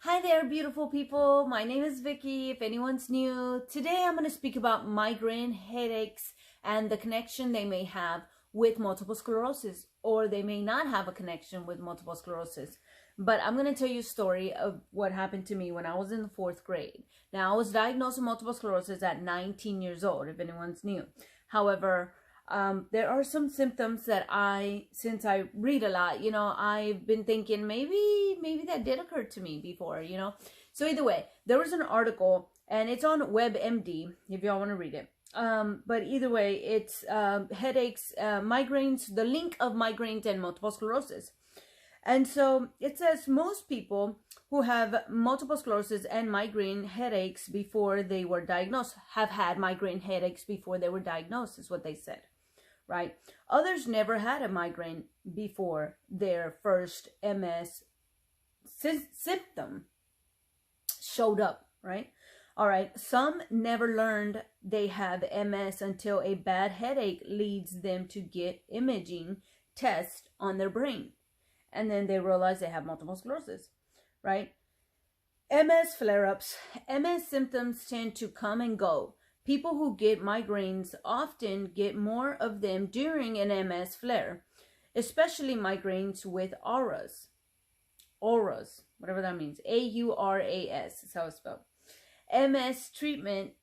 Hi there, beautiful people. My name is Vicky. If anyone's new, today I'm going to speak about migraine headaches and the connection they may have with multiple sclerosis, or they may not have a connection with multiple sclerosis. But I'm going to tell you a story of what happened to me when I was in the 4th grade. Now, I was diagnosed with multiple sclerosis at 19 years old, if anyone's new. However, there are some symptoms that since I read a lot, I've been thinking maybe that did occur to me before, So either way, there was an article and it's on WebMD if y'all want to read it. But either way, it's headaches, migraines, the link of migraines and multiple sclerosis. And so it says most people who have multiple sclerosis and migraine headaches before they were diagnosed have had migraine headaches before they were diagnosed, is what they said. Right? Others never had a migraine before their first MS symptom showed up, right? All right. Some never learned they have MS until a bad headache leads them to get imaging tests on their brain. And then they realize they have multiple sclerosis, right? MS flare-ups. MS symptoms tend to come and go. People who get migraines often get more of them during an MS flare, especially migraines with auras. Auras, whatever that means. A-U-R-A-S is how it's spelled. MS treatment.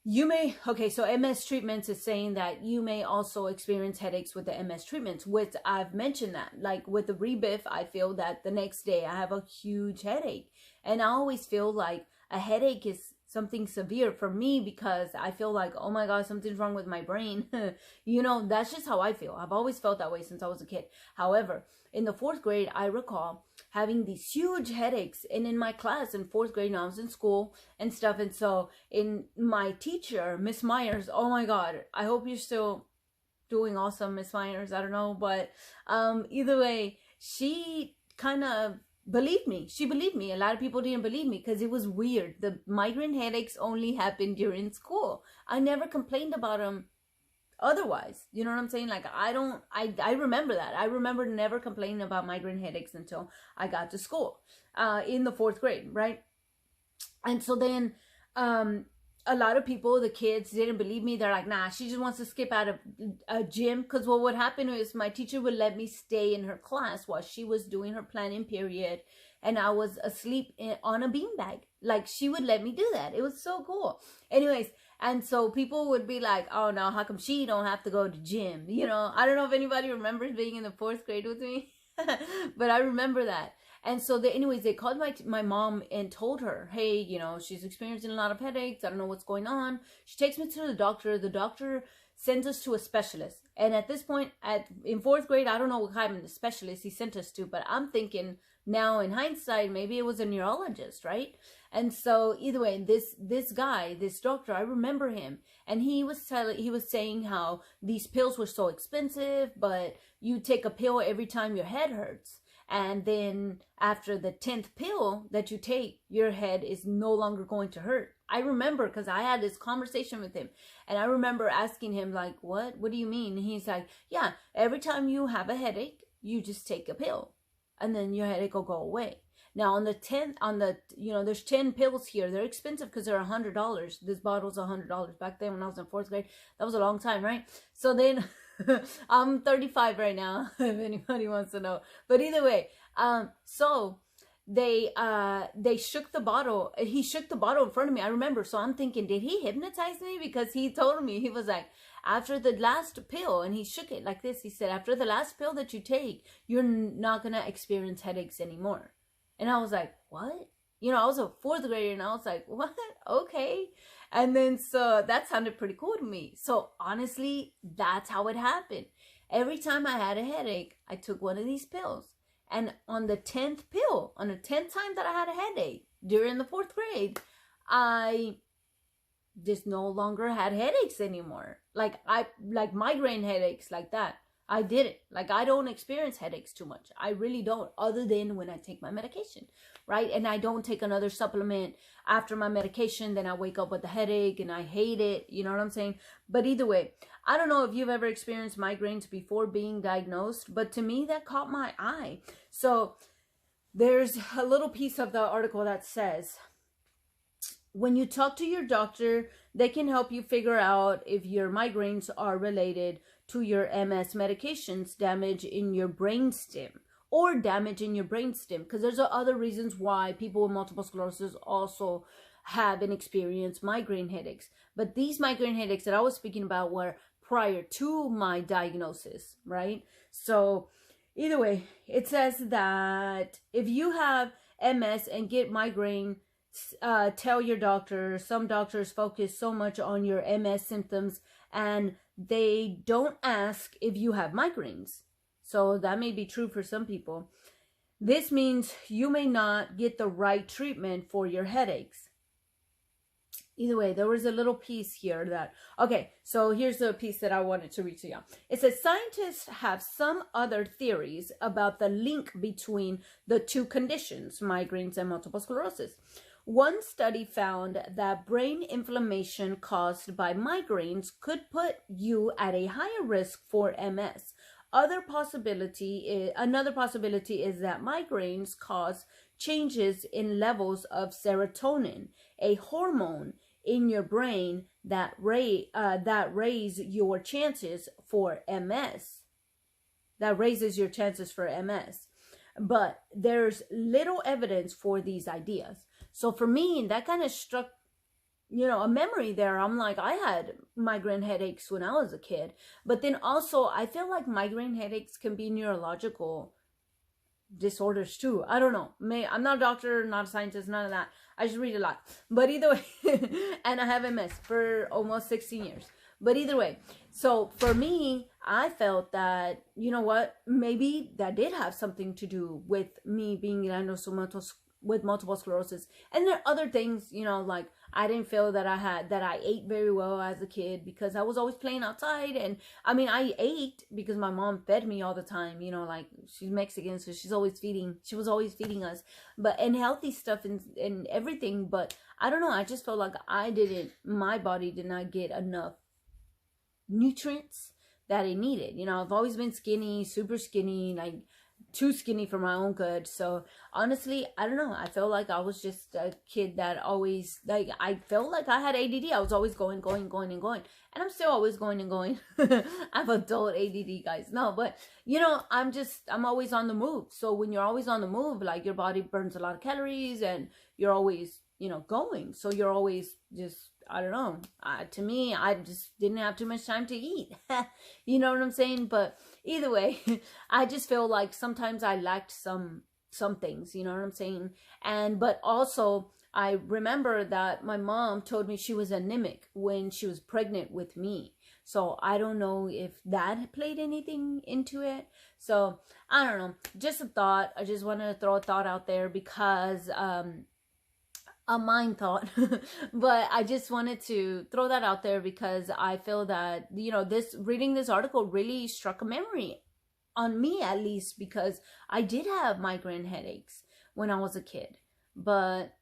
So MS treatments is saying that you may also experience headaches with the MS treatments, which I've mentioned that. Like with the rebiff, I feel that the next day I have a huge headache. And I always feel like a headache is something severe for me because I feel like, oh my God, something's wrong with my brain. That's just how I feel. I've always felt that way since I was a kid. However, in the 4th grade, I recall having these huge headaches. And in my class in 4th grade, I was in school and stuff. And so in my teacher, Miss Myers, oh my God, I hope you're still doing awesome, Miss Myers. I don't know. But either way, she kind of believed me. She believed me. A lot of people didn't believe me because it was weird. The migraine headaches only happened during school. I never complained about them otherwise. You know what I'm saying? Like I remember that. I remember never complaining about migraine headaches until I got to school in the 4th grade, right? And so then a lot of people, the kids, didn't believe me. They're like, nah, she just wants to skip out of a gym. Because what would happen is my teacher would let me stay in her class while she was doing her planning period. And I was asleep on a beanbag. Like, she would let me do that. It was so cool. Anyways, and so people would be like, oh, no, how come she don't have to go to gym? I don't know if anybody remembers being in the 4th grade with me. But I remember that. And so they called my mom and told her, hey, she's experiencing a lot of headaches. I don't know what's going on. She takes me to the doctor. The doctor sends us to a specialist. And at this point, in 4th grade, I don't know what kind of specialist he sent us to, but I'm thinking now in hindsight, maybe it was a neurologist, right? And so either way, this guy, this doctor, I remember him. And he was saying how these pills were so expensive, but you take a pill every time your head hurts. And then after the 10th pill that you take, your head is no longer going to hurt. I remember because I had this conversation with him. And I remember asking him, like, what do you mean? And he's like, yeah, every time you have a headache, you just take a pill. And then your headache will go away. Now on the 10th, there's 10 pills here. They're expensive because they're $100. This bottle's $100. Back then when I was in 4th grade, that was a long time, right? So then I'm 35 right now, if anybody wants to know. But either way, so they shook the bottle. He shook the bottle in front of me. I remember. So I'm thinking, did he hypnotize me? Because he told me, he was like, after the last pill, and he shook it like this. He said, after the last pill that you take, you're not going to experience headaches anymore. And I was like, what? I was a 4th grader and I was like, what? Okay. And then so that sounded pretty cool to me. So honestly, that's how it happened. Every time I had a headache, I took one of these pills. And on the 10th pill, on the 10th time that I had a headache during the 4th grade, I just no longer had headaches anymore. Like migraine headaches like that. I didn't. Like, I don't experience headaches too much. I really don't, other than when I take my medication, right? And I don't take another supplement after my medication. Then I wake up with a headache and I hate it. You know what I'm saying? But either way, I don't know if you've ever experienced migraines before being diagnosed, but to me, that caught my eye. So There's a little piece of the article that says, when you talk to your doctor, they can help you figure out if your migraines are related to your MS medications, damage in your brainstem, or damage in your brainstem. Because there's other reasons why people with multiple sclerosis also have and experience migraine headaches. But these migraine headaches that I was speaking about were prior to my diagnosis, right? So either way, it says that if you have MS and get migraine, tell your doctor. Some doctors focus so much on your MS symptoms and they don't ask if you have migraines. So that may be true for some people. This means you may not get the right treatment for your headaches. Either way, there was a little piece here that, okay, so here's the piece that I wanted to read to you. It says, scientists have some other theories about the link between the two conditions, migraines and multiple sclerosis. One study found that brain inflammation caused by migraines could put you at a higher risk for MS. Another possibility is that migraines cause changes in levels of serotonin, a hormone in your brain that raise your chances for MS. That raises your chances for MS. But there's little evidence for these ideas. So for me, that kind of struck, a memory there. I'm like, I had migraine headaches when I was a kid. But then also, I feel like migraine headaches can be neurological disorders too. I don't know. I'm not a doctor, not a scientist, none of that. I just read a lot. But either way, and I have MS for almost 16 years. But either way, so for me, I felt that, maybe that did have something to do with me being diagnosed with multiple sclerosis. And there are other things, like I didn't feel that I ate very well as a kid because I was always playing outside. And I mean, I ate because my mom fed me all the time, like she's Mexican, so she was always feeding us, and healthy stuff and everything. But I don't know, I just felt like my body did not get enough nutrients that it needed. I've always been skinny, super skinny, like too skinny for my own good. So honestly, I don't know. I felt like I was just a kid that always, I felt like I had ADD. I was always going. And I'm still always going and going. I have adult ADD, guys. No, but I'm always on the move. So when you're always on the move, like your body burns a lot of calories and you're always, going. So you're always just, I don't know. To me, I just didn't have too much time to eat. You know what I'm saying? But either way, I just feel like sometimes I lacked some things, you know what I'm saying? But also, I remember that my mom told me she was anemic when she was pregnant with me. So I don't know if that played anything into it. So I don't know. Just a thought. I just wanted to throw a thought out there because a mind thought. But I just wanted to throw that out there because I feel that, reading this article really struck a memory on me, at least, because I did have migraine headaches when I was a kid, but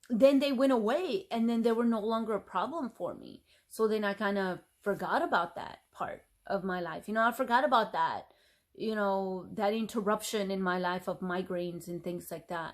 then they went away and then they were no longer a problem for me. So then I kind of forgot about that part of my life. I forgot about that, that interruption in my life of migraines and things like that.